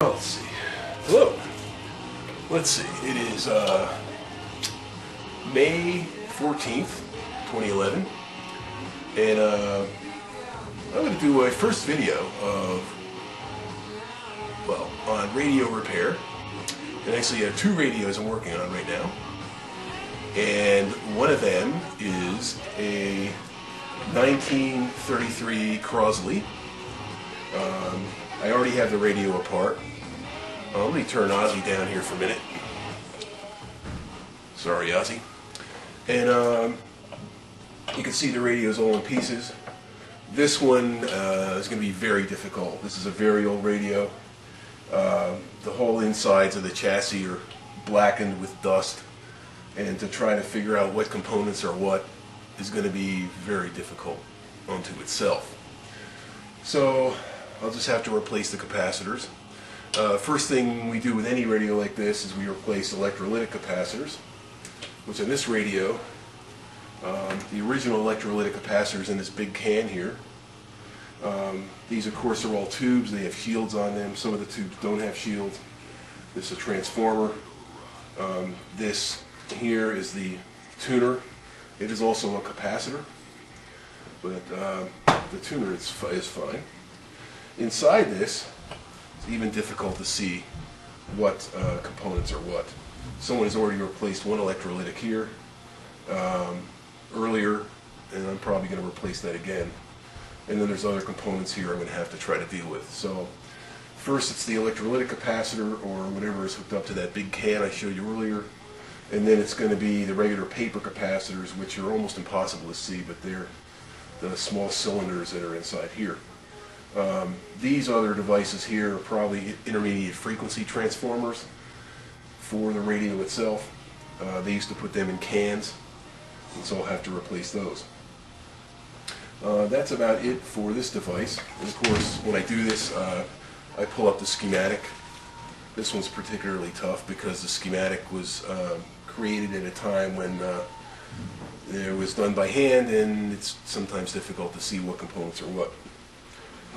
Let's see. Hello. Let's see. It is May 14th, 2011, and I'm going to do my first video of, well, on radio repair. And actually, I have two radios I'm working on right now, and one of them is a 1933 Crosley. I already have the radio apart. Let me turn Ozzy down here for a minute. Sorry, Ozzy. And you can see the radio's all in pieces. This one is going to be very difficult. This is a very old radio. The whole insides of the chassis are blackened with dust, and to try to figure out what components are what is going to be very difficult unto itself. So I'll just have to replace the capacitors. First thing we do with any radio like this is we replace electrolytic capacitors, which on this radio, the original electrolytic capacitors in this big can here. These of course are all tubes. They have shields on them. Some of the tubes don't have shields. This is a transformer. This here is the tuner. It is also a capacitor, but the tuner is fine. Inside this, it's even difficult to see what components are what. Someone has already replaced one electrolytic here earlier, and I'm probably going to replace that again. And then there's other components here I'm going to have to try to deal with. So first it's the electrolytic capacitor, or whatever is hooked up to that big can I showed you earlier. And then it's going to be the regular paper capacitors, which are almost impossible to see, but they're the small cylinders that are inside here. These other devices here are probably intermediate frequency transformers for the radio itself. They used to put them in cans, and so I'll have to replace those. That's about it for this device. And of course, when I do this, I pull up the schematic. This one's particularly tough because the schematic was created at a time when it was done by hand, and it's sometimes difficult to see what components are what.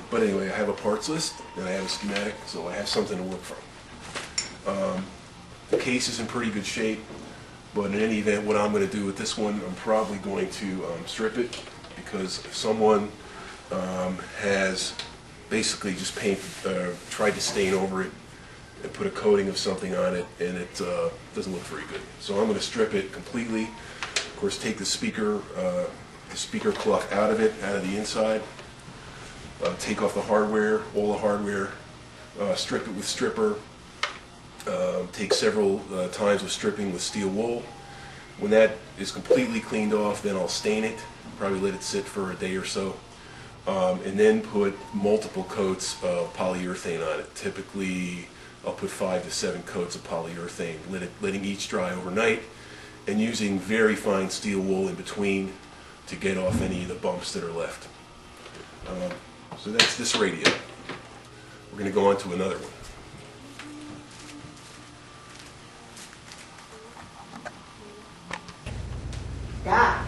But anyway, I have a parts list and I have a schematic, so I have something to work from. The case is in pretty good shape, but in any event, what I'm going to do with this one, I'm probably going to strip it, because if someone has basically just tried to stain over it and put a coating of something on it, and it doesn't look very good. So I'm going to strip it completely. Of course, take the speaker cloth out of it, out of the inside. Take off the hardware, all the hardware, strip it with stripper, take several times of stripping with steel wool. When that is completely cleaned off, then I'll stain it, probably let it sit for a day or so, and then put multiple coats of polyurethane on it. Typically, I'll put 5 to 7 coats of polyurethane, letting each dry overnight, and using very fine steel wool in between to get off any of the bumps that are left. So that's this radio. We're going to go on to another one. Yeah.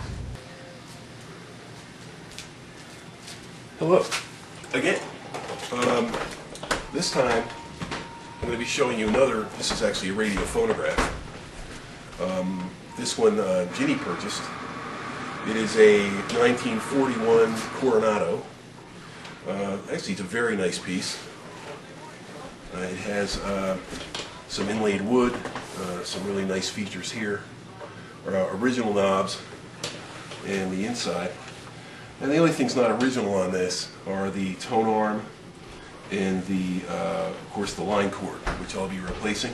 Hello. Again. This time I'm going to be showing you another. This is actually a radio phonograph. This one Ginny purchased. It is a 1941 Coronado. Actually, it's a very nice piece. It has some inlaid wood, some really nice features here, original knobs, and the inside. And the only things not original on this are the tone arm and of course, the line cord, which I'll be replacing.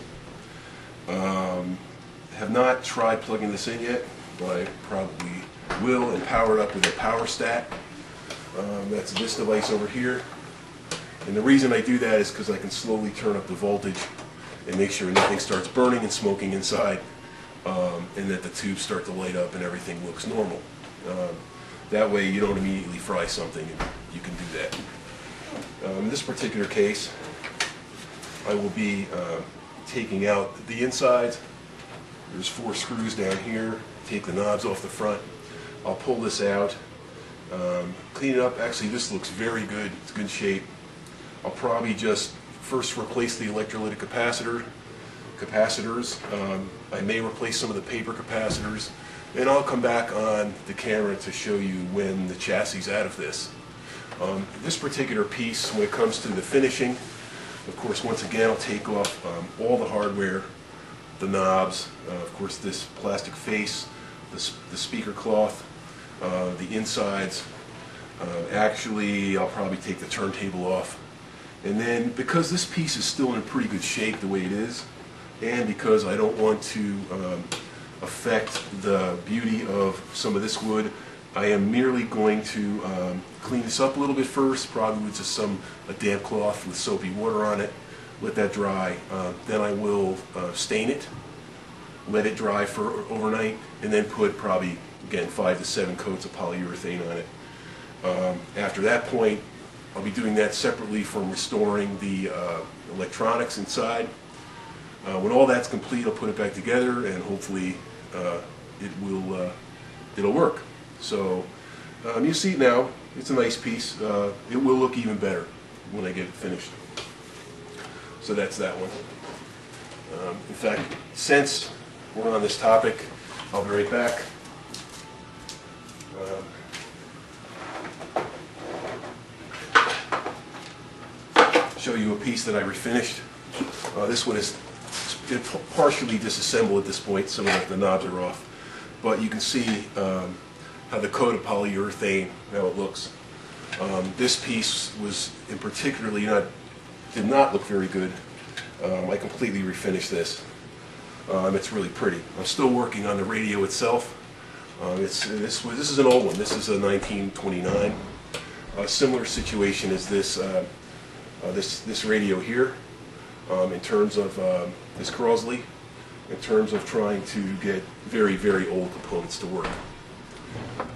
Have not tried plugging this in yet, but I probably will, and power it up with a power stat. That's this device over here, and the reason I do that is because I can slowly turn up the voltage and make sure nothing starts burning and smoking inside, and that the tubes start to light up and everything looks normal. That way you don't immediately fry something, and you can do that. In this particular case, I will be taking out the insides. There's 4 screws down here. Take the knobs off the front. I'll pull this out. Clean it up. Actually, this looks very good. It's good shape. I'll probably just first replace the electrolytic capacitors. I may replace some of the paper capacitors, and I'll come back on the camera to show you when the chassis is out of this. This particular piece, when it comes to the finishing, of course, once again, I'll take off all the hardware, the knobs, of course, this plastic face, the speaker cloth, the insides. Actually, I'll probably take the turntable off. And then, because this piece is still in pretty good shape the way it is, and because I don't want to affect the beauty of some of this wood, I am merely going to clean this up a little bit first, probably with just a damp cloth with soapy water on it, let that dry. Then I will stain it, let it dry for overnight, and then put probably, again, 5 to 7 coats of polyurethane on it. After that point, I'll be doing that separately from restoring the electronics inside. When all that's complete, I'll put it back together, and hopefully it'll work. So you see it now. It's a nice piece. It will look even better when I get it finished. So that's that one. In fact, since we're on this topic, I'll be right back. Show you a piece that I refinished. This one is partially disassembled at this point. Some of the knobs are off, but you can see how the coat of polyurethane, how it looks. This piece was in particularly did not look very good. I completely refinished this. It's really pretty. I'm still working on the radio itself. This is an old one. This is a 1929. A similar situation as this radio here, in terms of this Crosley, in terms of trying to get very, very old components to work.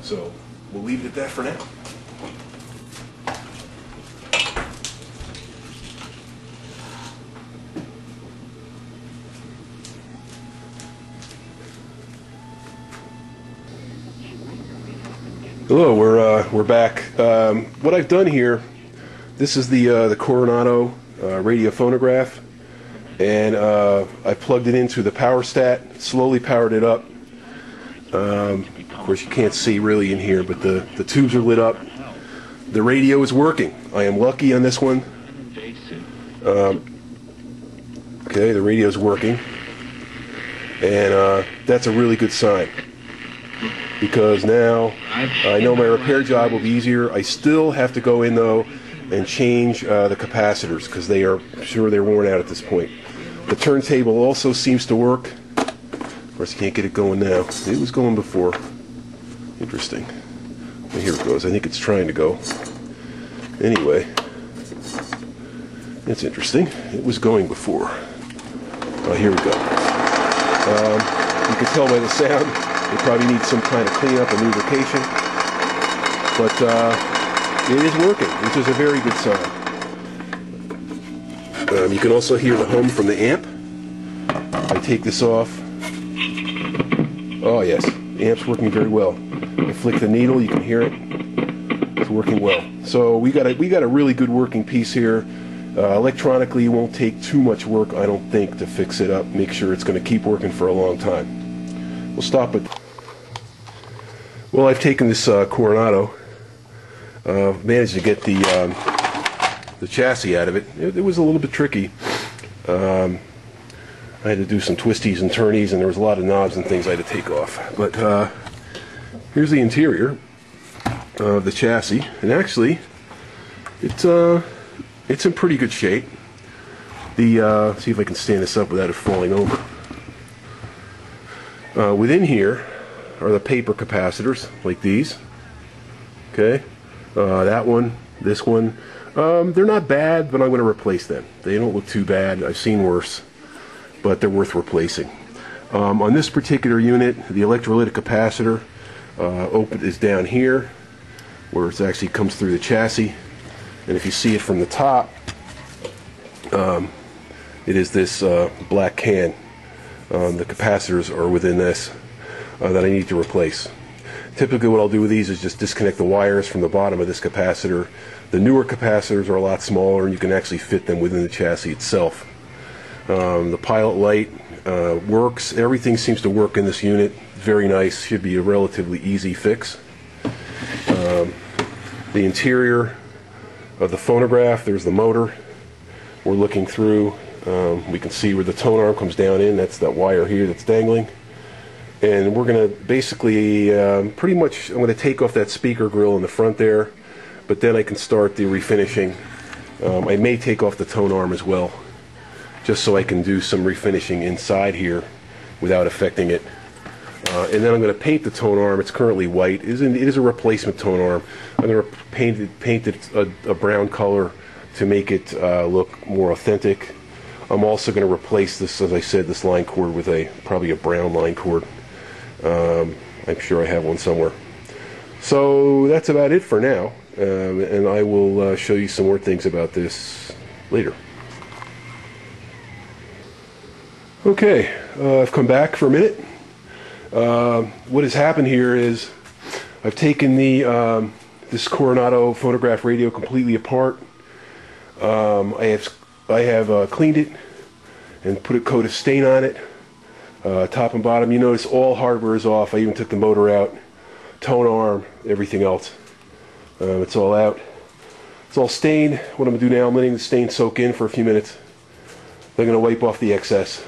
So we'll leave it at that for now. Hello, we're back. What I've done here, this is the Coronado radio phonograph, and I plugged it into the power stat, slowly powered it up. Of course, you can't see really in here, but the tubes are lit up. The radio is working. I am lucky on this one. Okay, the radio is working, and that's a really good sign, because now I know my repair job will be easier. I still have to go in though and change the capacitors, because they're worn out at this point. The turntable also seems to work. Of course, you can't get it going now. It was going before. Interesting. Well, here it goes. I think it's trying to go. Anyway, it's interesting. It was going before. Here we go. You can tell by the sound, it probably needs some kind of cleanup and lubrication. But it is working, which is a very good sign. You can also hear the hum from the amp. I take this off. Oh yes, the amp's working very well. I flick the needle, you can hear it. It's working well. So we got a really good working piece here. Electronically, it won't take too much work, I don't think, to fix it up. Make sure it's going to keep working for a long time. We'll stop it. Well, I've taken this Coronado. Managed to get the chassis out of it. It was a little bit tricky. I had to do some twisties and turnies, and there was a lot of knobs and things I had to take off. But here's the interior of the chassis, and actually, it's in pretty good shape. See if I can stand this up without it falling over. Within here are the paper capacitors, like these. Okay. That one, this one, they're not bad, but I'm going to replace them. They don't look too bad. I've seen worse, but they're worth replacing. On this particular unit, the electrolytic capacitor is down here, where it actually comes through the chassis. And if you see it from the top, it is this black can. The capacitors are within this that I need to replace. Typically what I'll do with these is just disconnect the wires from the bottom of this capacitor. The newer capacitors are a lot smaller and you can actually fit them within the chassis itself. The pilot light works. Everything seems to work in this unit. Very nice. Should be a relatively easy fix. The interior of the phonograph, there's the motor. We're looking through. We can see where the tone arm comes down in. That's that wire here that's dangling. And we're going to basically, pretty much, I'm going to take off that speaker grill in the front there, but then I can start the refinishing. I may take off the tone arm as well, just so I can do some refinishing inside here without affecting it. And then I'm going to paint the tone arm. It's currently white. It is a replacement tone arm. I'm going to paint it a brown color to make it look more authentic. I'm also going to replace this, as I said, this line cord with probably a brown line cord. I'm sure I have one somewhere. So that's about it for now, and I will show you some more things about this later. Okay, I've come back for a minute. What has happened here is I've taken this Coronado phonograph radio completely apart. I have cleaned it and put a coat of stain on it, top and bottom. You notice all hardware is off. I even took the motor out, tone arm, everything else. It's all out. It's all stained. What I'm going to do now, I'm letting the stain soak in for a few minutes. Then I'm going to wipe off the excess.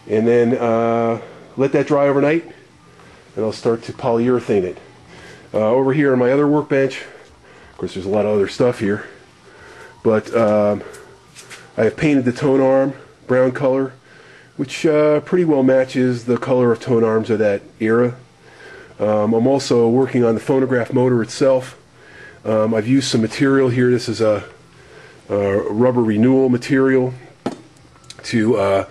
And then let that dry overnight, and I'll start to polyurethane it. Over here on my other workbench, of course there's a lot of other stuff here, but I have painted the tone arm brown color, which pretty well matches the color of tone arms of that era. I'm also working on the phonograph motor itself. I've used some material here. This is a rubber renewal material to